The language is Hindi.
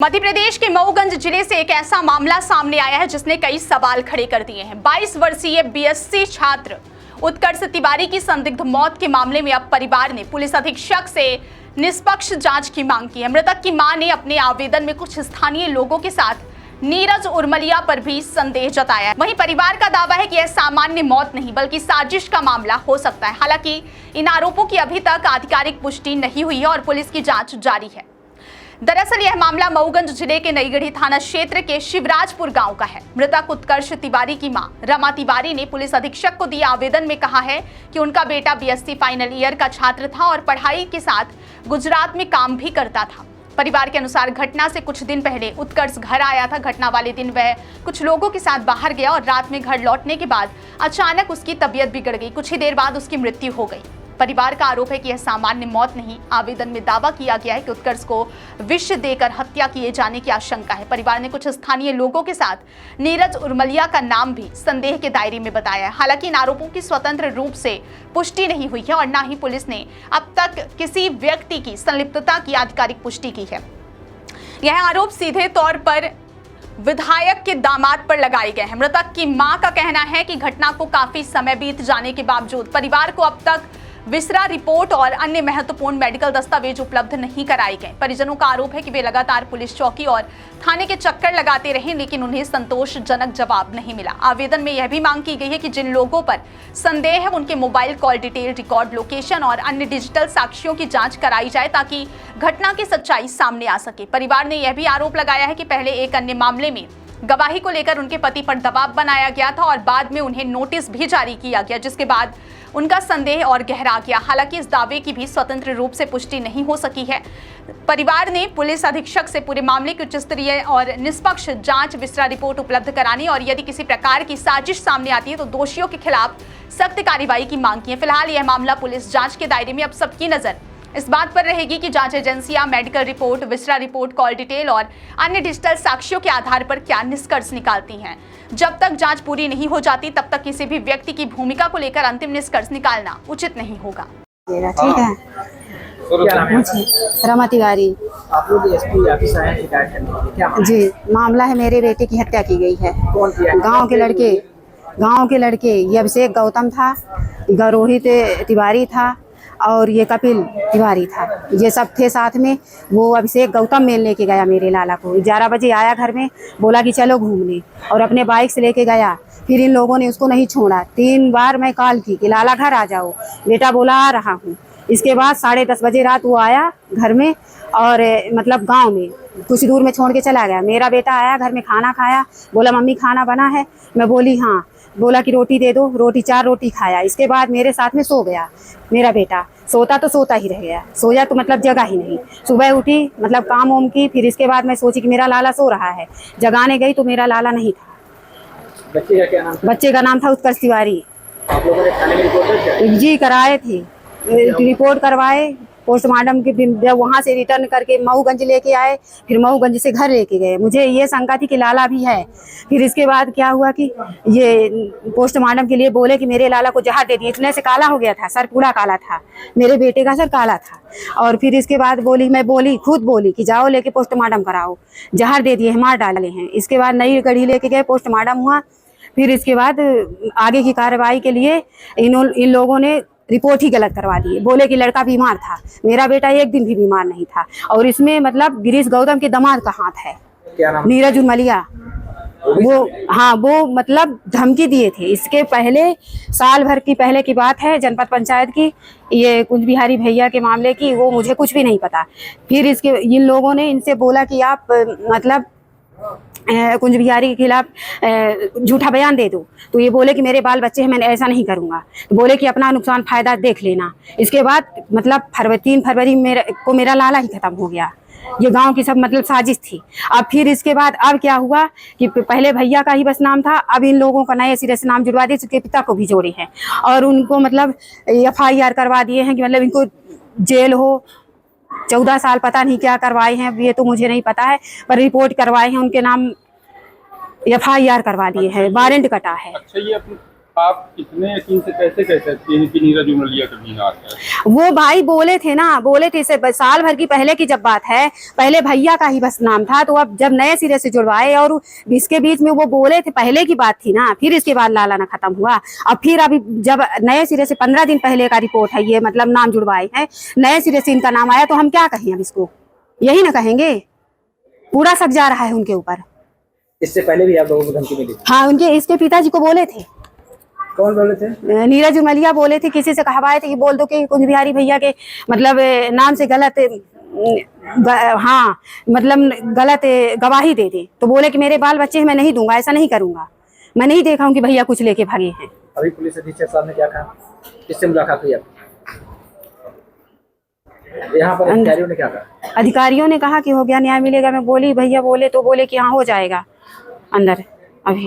मध्य प्रदेश के मऊगंज जिले से एक ऐसा मामला सामने आया है जिसने कई सवाल खड़े कर दिए हैं। 22 वर्षीय बीएससी छात्र उत्कर्ष तिवारी की संदिग्ध मौत के मामले में अब परिवार ने पुलिस अधीक्षक से निष्पक्ष जांच की मांग की है। मृतक की मां ने अपने आवेदन में कुछ स्थानीय लोगों के साथ नीरज उर्मलिया पर भी संदेह जताया है। वहीं परिवार का दावा है कि यह सामान्य मौत नहीं बल्कि साजिश का मामला हो सकता है। हालांकि इन आरोपों की अभी तक आधिकारिक पुष्टि नहीं हुई है और पुलिस की जांच जारी है। दरअसल यह मामला मऊगंज जिले के नईगढ़ी थाना क्षेत्र के शिवराजपुर गांव का है। मृतक उत्कर्ष तिवारी की मां रमा तिवारी ने पुलिस अधीक्षक को दिए आवेदन में कहा है कि उनका बेटा बीएससी फाइनल ईयर का छात्र था और पढ़ाई के साथ गुजरात में काम भी करता था। परिवार के अनुसार घटना से कुछ दिन पहले उत्कर्ष घर आया था। घटना वाले दिन वह कुछ लोगों के साथ बाहर गया और रात में घर लौटने के बाद अचानक उसकी तबीयत बिगड़ गई। कुछ ही देर बाद उसकी मृत्यु हो गई। परिवार का आरोप है कि यह सामान्य मौत नहीं। आवेदन में दावा किया गया है कि उत्कर्ष को विष देकर हत्या किए जाने की आशंका है। परिवार ने कुछ स्थानीय लोगों के साथ नीरज उर्मलिया का नाम भी संदेह के दायरे में बताया है। हालांकि इन आरोपों की स्वतंत्र रूप से पुष्टि नहीं हुई है और न ही पुलिस ने अब तक किसी व्यक्ति की संलिप्तता की आधिकारिक पुष्टि की है। यह आरोप सीधे तौर पर विधायक के दामाद पर लगाए गए हैं। मृतक की मां का कहना है कि घटना को काफी समय बीत जाने के बावजूद परिवार को अब तक विसरा रिपोर्ट और अन्य महत्वपूर्ण मेडिकल दस्तावेज उपलब्ध नहीं कराए गए। परिजनों का आरोप है कि वे लगातार पुलिस चौकी और थाने के चक्कर लगाते रहे लेकिन उन्हें संतोषजनक जवाब नहीं मिला। आवेदन में यह भी मांग की गई है कि जिन लोगों पर संदेह है उनके mobile call detail, record, location और अन्य डिजिटल साक्ष्यों की जांच कराई जाए ताकि घटना की सच्चाई सामने आ सके। परिवार ने यह भी आरोप लगाया है कि पहले एक अन्य मामले में गवाही को लेकर उनके पति पर दबाव बनाया गया था और बाद में उन्हें नोटिस भी जारी किया गया, जिसके बाद उनका संदेह और गहरा गया। हालांकि इस दावे की भी स्वतंत्र रूप से पुष्टि नहीं हो सकी है। परिवार ने पुलिस अधीक्षक से पूरे मामले की उच्च स्तरीय और निष्पक्ष जांच, विसरा रिपोर्ट उपलब्ध कराने और यदि किसी प्रकार की साजिश सामने आती है तो दोषियों के खिलाफ सख्त कार्रवाई की मांग की है। फिलहाल यह मामला पुलिस जांच के दायरे में अब सबकी नजर इस बात पर रहेगी कि जांच एजेंसियां medical report, viscera report, call detail और अन्य डिजिटल साक्ष्यों के आधार पर क्या निष्कर्ष निकालती हैं। जब तक जांच पूरी नहीं हो जाती तब तक किसी भी व्यक्ति की भूमिका को लेकर अंतिम निष्कर्ष निकालना उचित नहीं होगा। ठीक है। रमा तिवारी। आप लोग एसपी ऑफिस आए हैं शिकायत करने के लिए, क्या मामला? जी, मामला है मेरे बेटे की हत्या की गई है। कौन किया? गांव के लड़के ये अभिषेक गौतम था, रोहित तिवारी था और ये कपिल तिवारी था। ये सब थे साथ में। वो अभिषेक गौतम मेल लेके गया मेरे लाला को। 11 बजे आया घर में, बोला कि चलो घूमने, और अपने बाइक से लेके गया। फिर इन लोगों ने उसको नहीं छोड़ा। 3 बार मैं कॉल की कि लाला घर आ जाओ। बेटा बोला आ रहा हूँ। इसके बाद 10:30 बजे रात वो आया घर में और मतलब गांव में कुछ दूर में छोड़ के चला गया। मेरा बेटा आया घर में, खाना खाया, बोला मम्मी खाना बना है। मैं बोली हाँ। बोला कि रोटी दे दो। 4 रोटी खाया। इसके बाद मेरे साथ में सो गया। मेरा बेटा सोता तो सोता ही रह गया, सोया तो मतलब जगा ही नहीं। सुबह उठी, मतलब काम वाम की। फिर इसके बाद मैं सोची कि मेरा लाला सो रहा है। जगाने गई तो मेरा लाला नहीं था। बच्चे का क्या नाम? बच्चे का नाम था उत्कर्ष तिवारी। आप लोगों ने थाने में रिपोर्ट जी कराए थे, रिपोर्ट करवाए पोस्टमार्टम के। जब वहाँ से रिटर्न करके मऊगंज लेके आए, फिर मऊगंज से घर लेके गए। मुझे ये शंका थी कि लाला भी है। फिर इसके बाद क्या हुआ कि ये पोस्टमार्टम के लिए बोले कि मेरे लाला को जहर दे दिए। इतने से काला हो गया था, सर पूरा काला था। मेरे बेटे का सर काला था। और फिर इसके बाद खुद बोली कि जाओ लेके पोस्टमार्टम कराओ। जहर दे दिए, मार डाले हैं। इसके बाद नईगढ़ी लेके गए, पोस्टमार्टम हुआ। फिर इसके बाद आगे की कार्रवाई के लिए इन लोगों ने रिपोर्ट ही गलत करवा दी। बोले कि लड़का बीमार था। मेरा बेटा एक दिन भी बीमार नहीं था। और इसमें मतलब गिरीश गौतम के दामाद का हाथ है। क्या नाम? नीरज उर्मलिया। वो मतलब धमकी दिए थे। इसके पहले साल भर की पहले की बात है, जनपद पंचायत की, ये कुंज बिहारी भैया के मामले की। वो मुझे कुछ भी नहीं पता। फिर इन लोगों ने इनसे बोला कि आप मतलब कुंज बिहारी के खिलाफ झूठा बयान दे दो। तो ये बोले कि मेरे बाल बच्चे हैं, मैं ऐसा नहीं करूंगा। तो बोले कि अपना नुकसान फायदा देख लेना। इसके बाद मतलब 3 फरवरी मेरा लाला ही खत्म हो गया। ये गांव की सब मतलब साजिश थी। अब फिर इसके बाद अब क्या हुआ कि पहले भैया का ही बस नाम था, अब इन लोगों का नए सिरे से नाम जुड़वा दिए। उसके पिता को भी जोड़े हैं और उनको मतलब FIR करवा दिए हैं कि मतलब इनको जेल हो। 14 साल पता नहीं क्या करवाए हैं, ये तो मुझे नहीं पता है, पर रिपोर्ट करवाए हैं। उनके नाम FIR करवा दिए हैं, वारंट कटा है। अच्छा, ये आप कितने यकीन से कैसे कह सकते हैं कि नीरज उमलिया कभी ना आता है? वो भाई बोले थे ना, बोले थे इसे साल भर की पहले की जब बात है, पहले भैया का ही बस नाम था, तो अब जब नए सिरे से जुड़वाए और इसके बीच में वो बोले थे, पहले की बात थी ना, फिर इसके बाद लालाना खत्म हुआ। अब फिर अभी जब नए सिरे से 15 दिन पहले का रिपोर्ट है, ये मतलब नाम जुड़वाए हैं, नए सिरे से इनका नाम आया, तो हम क्या कहें अब इसको, यही ना कहेंगे। पूरा शक जा रहा है उनके ऊपर। इससे पहले भी आप लोगों को धमकी मिली? हाँ, उनके इसके पिताजी को बोले थे। कौन बोले थे? नीरज उमलिया बोले थे, किसी से कहवाए थे कि बोल दो कि कुंज बिहारी भैया के मतलब नाम से गलत हाँ मतलब गलत गवाही दे दे, तो बोले कि मेरे बाल बच्चे हैं, मैं नहीं दूंगा, ऐसा नहीं करूंगा, मैं नहीं देखा हूँ कि भैया कुछ लेके भागे हैं। अभी पुलिस अधीक्षक साहब ने क्या कहा, किससे मुलाकात हुई आपकी? यहाँ पर अधिकारियों ने क्या कहा? अधिकारियों ने कहा कि हो गया, न्याय मिलेगा। मैं बोली भैया बोले तो बोले कि हाँ हो जाएगा अंदर अभी।